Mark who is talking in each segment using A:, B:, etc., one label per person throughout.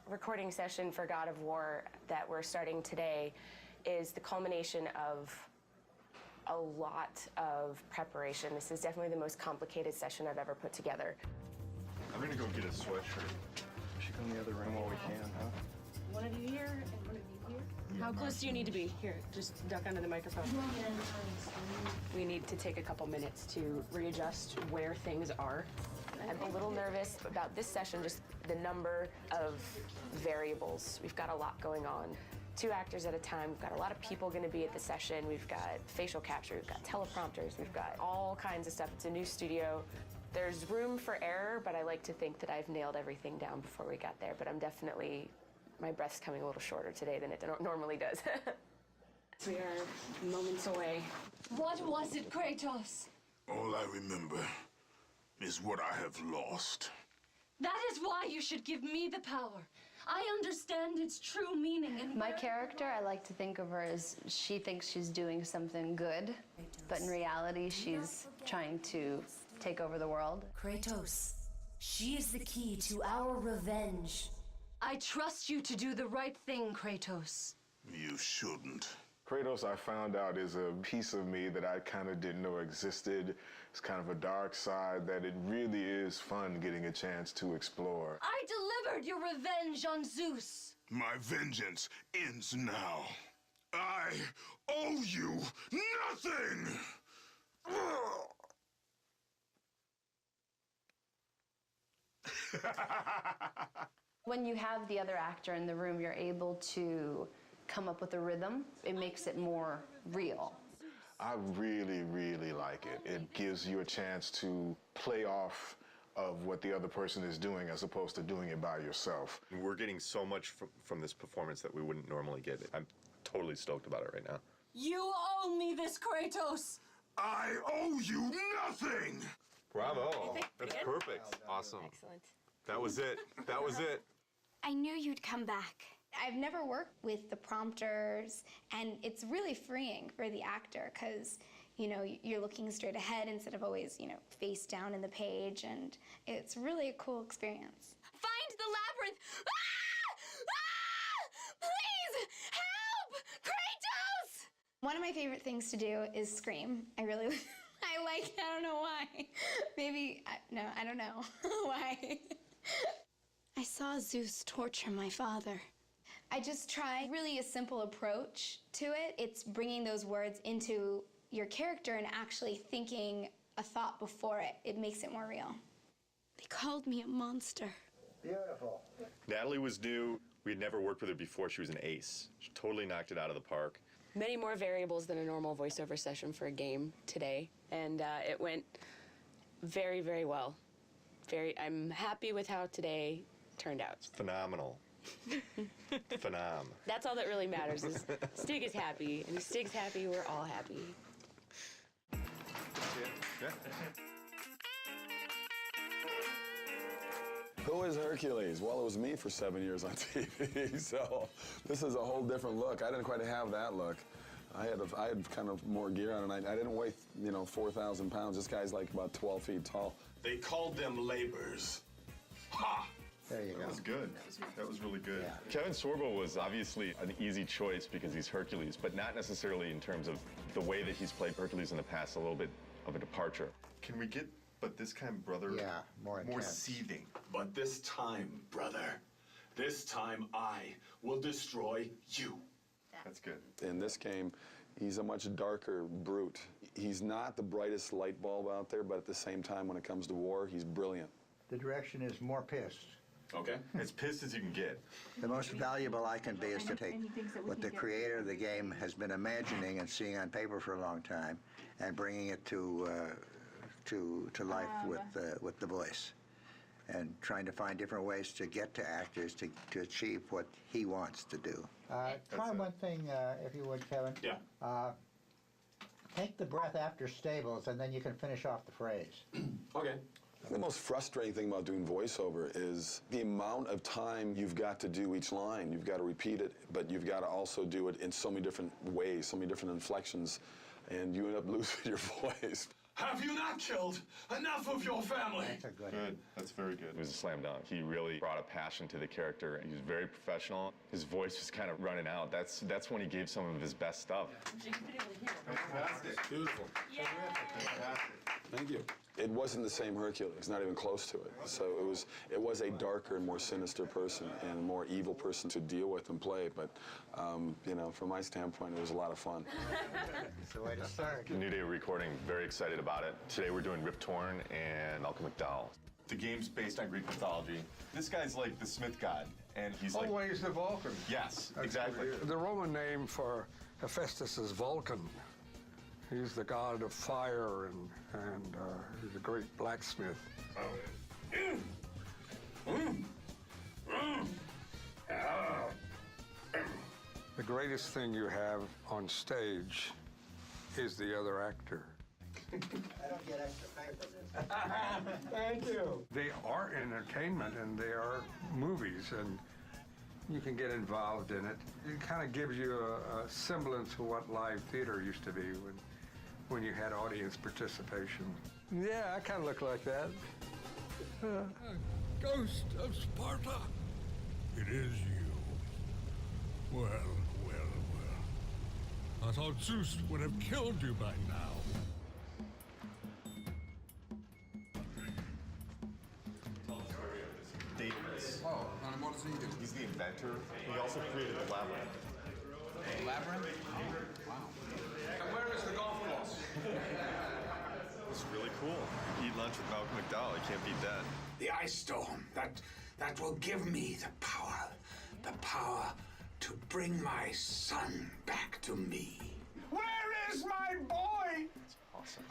A: recording session for God of War that we're starting today is the culmination of a lot of preparation. This is definitely the most complicated session I've ever put together.
B: I'm gonna go get a sweatshirt.
C: We should go in the other room while we can, huh?
A: One of you here and one of you here. How close do you need to be? Here, just duck under the microphone. We need to take a couple minutes to readjust where things are. I'm a little nervous about this session, just the number of variables. We've got a lot going on. 2 actors at a time. We've got a lot of people going to be at the session. We've got facial capture, we've got teleprompters, we've got all kinds of stuff. It's a new studio. There's room for error, but I like to think that I've nailed everything down before we got there. But I'm definitely, my breath's coming a little shorter today than it normally does. We are moments away.
D: What was it, Kratos?
E: All I remember is what I have lost.
D: That is why you should give me the power. I understand its true meaning and
F: my character, I like to think of her as she thinks she's doing something good, but in reality, she's trying to take over the world.
G: Kratos, she is the key to our revenge.
D: I trust you to do the right thing, Kratos.
E: You shouldn't.
C: Kratos, I found out, is a piece of me that I kind of didn't know existed. It's kind of a dark side that it really is fun getting a chance to explore.
D: I delivered your revenge on Zeus.
E: My vengeance ends now. I owe you nothing!
F: When you have the other actor in the room, you're able to come up with a rhythm. It makes it more real.
C: I really, really like it. It gives you a chance to play off of what the other person is doing as opposed to doing it by yourself.
B: We're getting so much from this performance that we wouldn't normally get. I'm totally stoked about it right now.
D: You owe me this, Kratos.
E: I owe you nothing!
B: Bravo. That's perfect. Awesome.
A: Excellent.
B: That was it. That was it.
H: I knew you'd come back. I've never worked with the prompters, and it's really freeing for the actor because, you know, you're looking straight ahead instead of always, you know, face down in the page, and it's really a cool experience.
D: Find the labyrinth. Ah! Ah! Please help, Kratos!
H: One of my favorite things to do is scream. I really, I don't know why. Maybe, no, I don't know why. I saw Zeus torture my father. I just try really a simple approach to it. It's bringing those words into your character and actually thinking a thought before it. It makes it more real. They called me a monster.
I: Beautiful.
B: Natalie was new. We had never worked with her before. She was an ace. She totally knocked it out of the park.
A: Many more variables than a normal voiceover session for a game today, and it went very, very well. I'm happy with how today turned out.
B: Phenomenal. Phenom.
A: That's all that really matters is Stig is happy, and if Stig's happy, we're all happy.
J: Who is Hercules? Well, it was me for 7 years on TV, so this is a whole different look. I didn't quite have that look. I had kind of more gear on, and I didn't weigh, 4,000 pounds. This guy's like about 12 feet tall.
E: They called them labors. Ha!
I: There you go.
B: That was good. That was really good.
I: Yeah.
K: Kevin Sorbo was obviously an easy choice because he's Hercules, but not necessarily in terms of the way that he's played Hercules in the past, a little bit of a departure.
B: Can we get, but this kind, brother?
I: Yeah, more intense.
B: seething.
E: But this time, brother, this time I will destroy you.
B: That's good.
J: In this game, he's a much darker brute. He's not the brightest light bulb out there, but at the same time, when it comes to war, he's brilliant.
I: The direction is more pissed.
B: Okay. As pissed as you can get.
I: The most valuable I can be is to take what the creator of the game has been imagining and seeing on paper for a long time and bringing it to life with the voice, and trying to find different ways to get to actors to achieve what he wants to do.
L: Try one thing, if you would, Kevin.
E: Yeah.
L: Take the breath after stables, and then you can finish off the phrase.
E: Okay.
J: The most frustrating thing about doing voiceover is the amount of time you've got to do each line. You've got to repeat it, but you've got to also do it in so many different ways, so many different inflections, and you end up losing your voice.
E: Have you not killed enough of your family?
L: That's a good.
K: Good. That's very good. It was a slam dunk. He really brought a passion to the character. He was very professional. His voice was kind of running out. That's when he gave some of his best stuff.
B: Fantastic.
J: Beautiful.
A: Yeah.
B: Fantastic.
J: Thank you. It wasn't the same Hercules, not even close to it. So it was a darker and more sinister person and more evil person to deal with and play. But you know, from my standpoint, it was a lot of fun.
L: It's the way to start.
K: New day of recording. Very excited about it. Today we're doing Rip Torn and Malcolm McDowell.
B: The game's based on Greek mythology. This guy's like the Smith god, and he's like...
M: Always the Vulcan.
B: Yes, exactly.
M: The Roman name for Hephaestus is Vulcan. He's the god of fire and he's a great blacksmith. The greatest thing you have on stage is the other actor.
L: I don't get extra pay for this.
M: Thank you. They are entertainment and they are movies, and you can get involved in it. It kind of gives you a semblance of what live theater used to be when you had audience participation. Yeah, I kind of look like that.
N: Ghost of Sparta. It is you. Well, well, well. I thought Zeus would have killed you by now.
B: Daedalus.
J: Oh, and what does he do?
B: He's the inventor. He also created the labyrinth.
J: Labyrinth? Wow. And where is the golf course?
B: It's really cool. Eat lunch with Malcolm McDowell. He can't beat that.
E: The ice storm, that will give me the power to bring my son back to me. Where is my boy?
B: Awesome.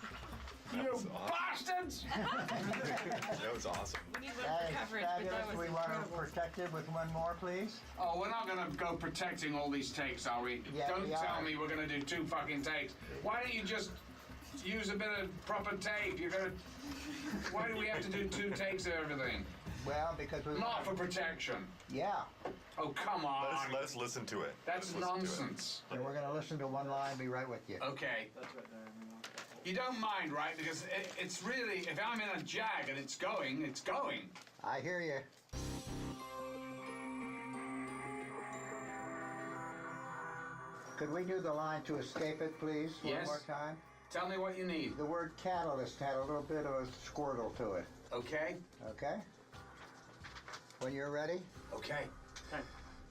E: You bastards!
B: That was awesome.
A: We need one
L: That
A: for
L: is
A: coverage, but
L: fabulous.
A: that was
L: We want to
A: incredible.
L: protect it with one more, please.
O: Oh, we're not gonna go protecting all these takes, are we?
L: Yeah,
O: Don't
L: we
O: tell
L: are.
O: me we're gonna do 2 fucking takes. Why don't you just use a bit of proper tape? Why do we have to do 2 takes of everything?
L: Well, because we
O: Not for protection.
L: Yeah.
O: Oh, come on.
B: Let us listen to it.
O: That's
B: Let us listen to it.
O: nonsense.
L: And we're going to listen to one line and be right with you.
O: Okay. You don't mind, right? Because it's really, if I'm in a jag and it's going, it's going.
L: I hear you. Could we do the line to escape it, please,
O: Yes.
L: one more time?
O: Tell me what you need.
L: The word catalyst had a little bit of a squirtle to it.
O: Okay?
L: Okay? When you're ready?
O: Okay.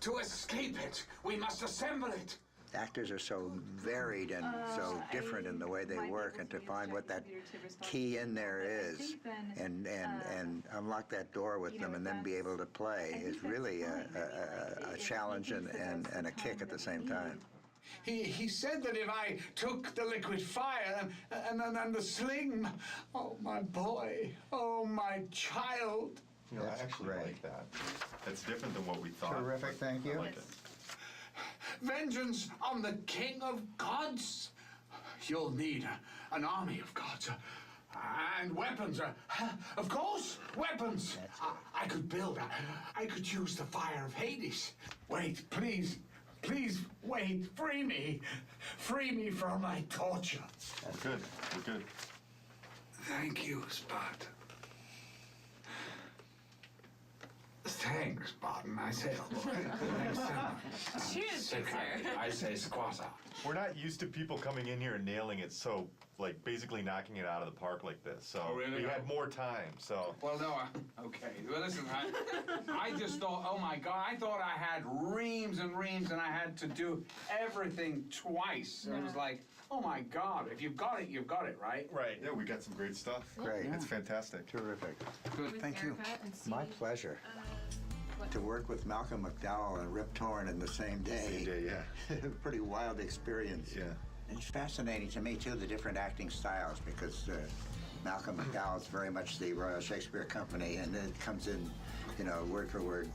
O: To escape it, we must assemble it.
I: Actors are so varied and so different in the way they work, and to find what that key in there is and unlock that door with them and then be able to play is really a challenge and a kick at the same time.
O: He said that if I took the liquid fire and the sling, oh, my boy, oh, my child.
B: You know, I actually like that. That's different than what we thought.
L: Terrific, thank you.
B: I like it.
O: Vengeance on the king of gods. You'll need an army of gods. And weapons. Of course, weapons. I could build. I could use the fire of Hades. Wait, please. Please, wait. Free me. Free me from my torture.
B: We're good. We're good.
O: Thank you, Sparta. Thanks, Spartan. I say a lot. Thanks so much.
A: Cheers,
O: So
A: good
O: kind.
A: sir.
O: I say squatta.
B: We're not used to people coming in here and nailing it, so, like, basically knocking it out of the park like this. So
O: Oh, really?
B: we had more time, so.
O: Well, no, okay. Well, listen, I just thought, oh my God, I thought I had reams and reams and I had to do everything twice. It was like, oh my God, if you've got it, you've got it, right?
B: Right. Yeah, we got some great stuff.
I: Great.
B: It's fantastic.
I: Terrific.
O: Good.
I: Thank you. My pleasure. To work with Malcolm McDowell and Rip Torn in the same day.
B: Same day, yeah.
I: Pretty wild experience.
B: Yeah.
I: It's fascinating to me, too, the different acting styles, because Malcolm McDowell is very much the Royal Shakespeare Company, and it comes in, you know, word for word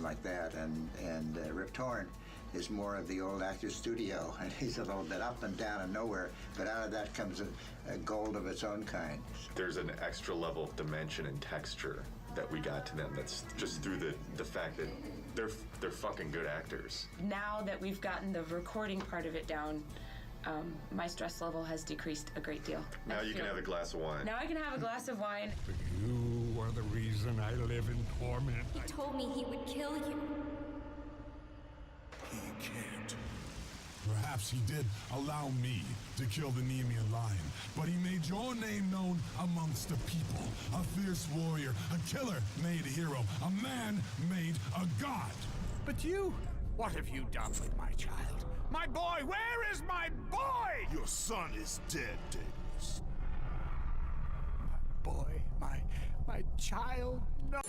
I: like that. And Rip Torn is more of the old actor's studio, and he's a little bit up and down and nowhere, but out of that comes a gold of its own kind.
B: There's an extra level of dimension and texture that we got to them that's just through the fact that they're fucking good actors.
A: Now that we've gotten the recording part of it down, My stress level has decreased a great deal.
B: Now you can have a glass of wine.
A: Now I can have a glass of wine.
N: But you are the reason I live in torment.
D: He told me he would kill you.
P: He can't. Perhaps he did allow me to kill the Nemean lion, but he made your name known amongst the people. A fierce warrior, a killer made a hero, a man made a god.
E: But you, what have you done with my child? My boy, where is my boy?
P: Your son is dead, Daedalus.
E: Boy, my child, no.